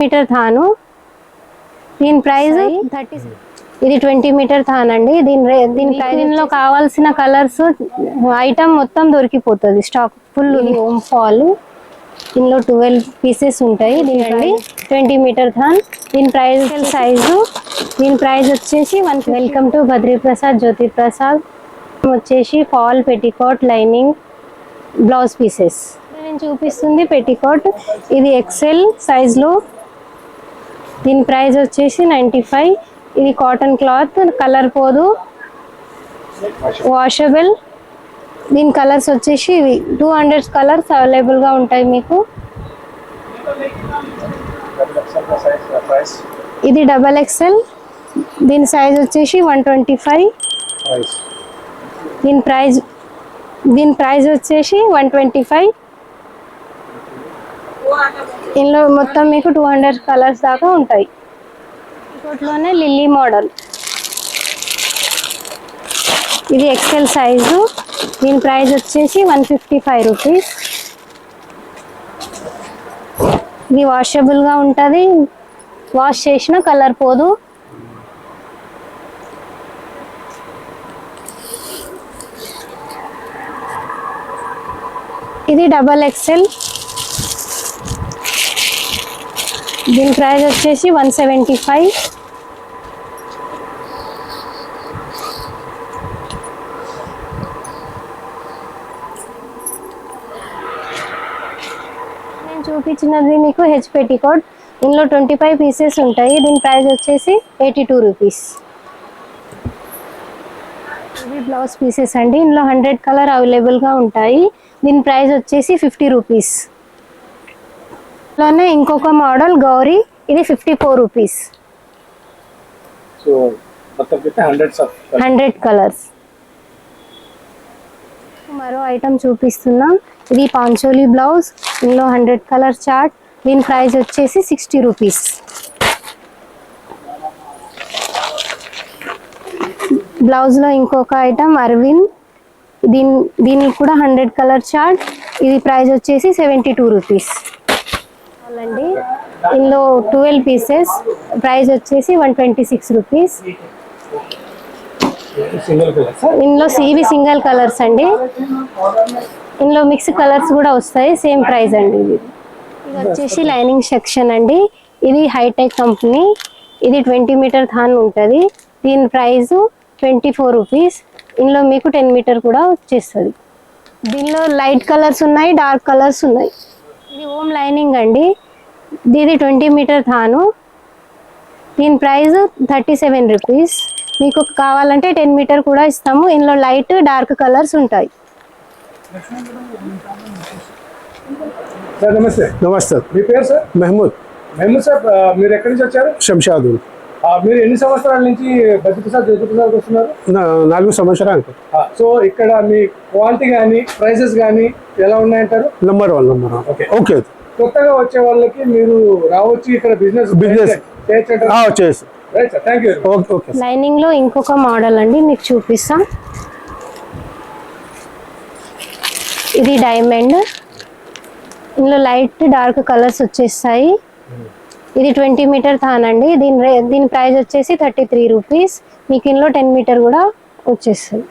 Metre Thanu, దీని price 30. ఇది 20 metre than అండి. దీనిలో కావాల్సిన కలర్స్ ఐటమ్ మొత్తం దొరికిపోతుంది, స్టాక్ ఫుల్. హోమ్ ఫాల్, దీనిలో 12 పీసెస్ ఉంటాయి. దీనికండి 20 మీటర్ థాన్. దీని ప్రైస్ సైజు, దీని ప్రైస్ వచ్చేసి 1. వెల్కమ్ టు బద్రీ ప్రసాద్ జ్యోతి ప్రసాద్. వచ్చేసి fall, petticoat, lining, blouse pieces. నేను చూపిస్తుంది పెట్టికోట్. ఇది ఎక్సెల్ సైజ్లో. దీని ప్రైస్ వచ్చేసి 95. ఇది కాటన్ క్లాత్, కలర్ పోదు, వాషబుల్. దీని కలర్స్ వచ్చేసి 200 కలర్స్ అవైలబుల్గా ఉంటాయి మీకు. ఇది XXL. దీని సైజ్ వచ్చేసి 125. దీని ప్రైస్ వచ్చేసి 125. ఇందులో మొత్తం మీకు 200 కలర్స్ దాకా ఉంటాయి. ఇంకోట్లోనే లిల్లీ మోడల్. ఇది ఎక్సెల్ సైజు. దీని ప్రైస్ వచ్చేసి 155 రూపీస్. ఇది వాషబుల్గా ఉంటుంది, వాష్ చేసిన కలర్ పోదు. ఇది XXL. దీని ప్రైస్ వచ్చేసి 175. నేను చూపించినది మీకు హెచ్ పెట్టికోట్. ఇందులో 25 పీసెస్ ఉంటాయి. దీని ప్రైస్ వచ్చేసి 82 రూపీస్. ఇది బ్లౌజ్ పీసెస్ అండి. ఇందులో 100 కలర్ అవైలబుల్గా ఉంటాయి. దీని ప్రైస్ వచ్చేసి 50 రూపీస్. లోనే ఇంకొక మోడల్ గౌరీ. ఇది 54 రూపీస్. 100 కలర్స్. మరో ఐటమ్ చూపిస్తున్నా. ఇది పాంచోలీ బ్లౌజ్. ఇందులో 100 కలర్ చార్ట్. దీని ప్రైస్ వచ్చేసి 60 రూపీస్. బ్లౌజ్లో ఇంకొక ఐటమ్ అరవింద్. దీనికి కూడా 100 కలర్ చార్ట్. ఇది ప్రైస్ వచ్చేసి 72 రూపీస్ అండి. ఇందులో 12 పీసెస్. ప్రైస్ వచ్చేసి 126 రూపీస్. ఇందులో ఇవి సింగిల్ కలర్స్ అండి. ఇందులో మిక్స్ కలర్స్ కూడా వస్తాయి, సేమ్ ప్రైస్ అండి. ఇది వచ్చేసి లైనింగ్ సెక్షన్ అండి. ఇది హైటెక్ కంపెనీ. ఇది 20 మీటర్ థాన్ ఉంటుంది. దీని ప్రైస్ 24 రూపీస్. ఇందులో మీకు 10 మీటర్ కూడా వచ్చేస్తుంది. దీనిలో లైట్ కలర్స్ ఉన్నాయి, డార్క్ కలర్స్ ఉన్నాయి. ఇది హోమ్ లైనింగ్ అండి. ఇది 20 మీటర్ థాను. దీని ప్రైస్ 37 రూపీస్. మీకు కావాలంటే 10 మీటర్ కూడా ఇస్తాము. ఇందులో లైట్, డార్క్ కలర్స్ ఉంటాయి. సార్ నమస్తే. నమస్తే. మీ పేరు సార్? మహమూద్. మహమూద్ సార్, మీరు ఎక్కడి నుంచి వచ్చారు? శంషాదూర్. మీరు ఎన్ని సంవత్సరాల నుంచి బద్రీ ప్రసాద్ జ్యోతి ప్రసాద్ వస్తున్నారు? 4 సంవత్సరాలు. సో ఇక్కడ మీ క్వాలిటీ కానీ ప్రైసెస్ కానీ ఎలా ఉన్నాయంటారు? నంబర్ 1. ఓకే. కొత్తగా వచ్చే వాళ్ళకి మీరు రావచ్చు, ఇక్కడ బిజినెస్ చేసి. Right sir, thank you. Okay. Lining లో ఇంకొక మోడల్ అండి, మీకు చూపిస్తా. ఇది డైమండ్. ఇందులో లైట్, డార్క్ కలర్స్ వచ్చేస్తాయి. ఇది 20 మీటర్ థాన్ అండి. దీని ప్రైస్ వచ్చేసి 33 రూపీస్. మీకు ఇందులో 10 మీటర్ కూడా వచ్చేస్తుంది.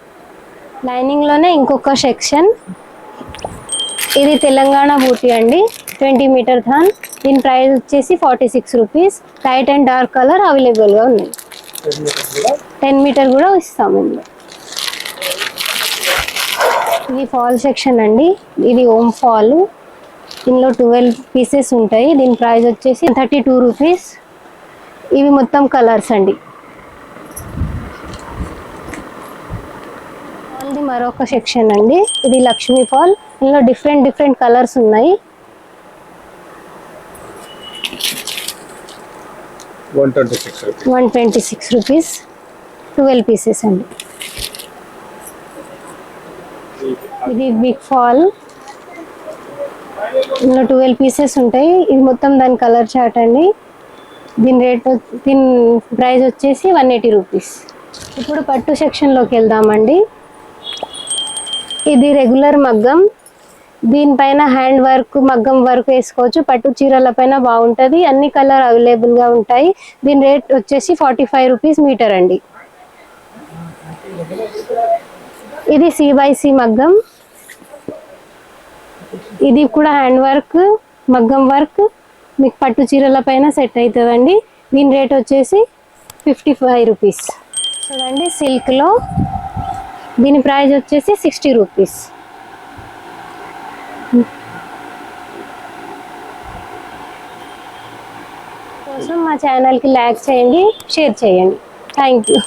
లైనింగ్లోనే ఇంకొక సెక్షన్. ఇది తెలంగాణ బూటీ అండి. 20 మీటర్ థాన్. దీని ప్రైస్ వచ్చేసి 46 rupees. Light and dark colour అవైలబుల్గా ఉన్నాయి. 10 మీటర్ కూడా ఇస్తాము ఇందులో. ఇది ఫాల్ సెక్షన్ అండి. ఇది హోమ్ ఫాల్. ఇందులో 12 పీసెస్ ఉంటాయి. దీని ప్రైస్ వచ్చేసి 32 రూపీస్. ఇవి మొత్తం కలర్స్ అండి. ఫాల్ది మరొక సెక్షన్ అండి. ఇది లక్ష్మీ ఫాల్. ఇందులో డిఫరెంట్ కలర్స్ ఉన్నాయి. 126 రూపీస్. 12 పీసెస్ అండి. ఇది బిగ్ ఫాల్. ఇందులో 12 పీసెస్ ఉంటాయి. ఇది మొత్తం దాని కలర్ చార్ట్ అండి. దీని ప్రైస్ వచ్చేసి 180 రూపీస్. ఇప్పుడు పట్టు సెక్షన్లోకి వెళ్దామండి. ఇది రెగ్యులర్ మగ్గం. దీనిపైన హ్యాండ్ వర్క్ మగ్గం వర్క్ వేసుకోవచ్చు. పట్టు చీరల పైన బాగుంటది. అన్ని కలర్ అవైలబుల్ గా ఉంటాయి. దీని రేట్ వచ్చేసి 45 రూపీస్ మీటర్ అండి. ఇది C/C మగ్గం. ఇది కూడా హ్యాండ్ వర్క్ మగ్గం వర్క్ మీకు పట్టు చీరల పైన సెట్ అవుతుందండి. దీని రేట్ వచ్చేసి 55 రూపీస్. చూడండి సిల్క్ లో దీని ప్రైస్ వచ్చేసి 60 రూపీస్. కోసం మా ఛానల్కి లైక్ చేయండి, షేర్ చేయండి. Thank you.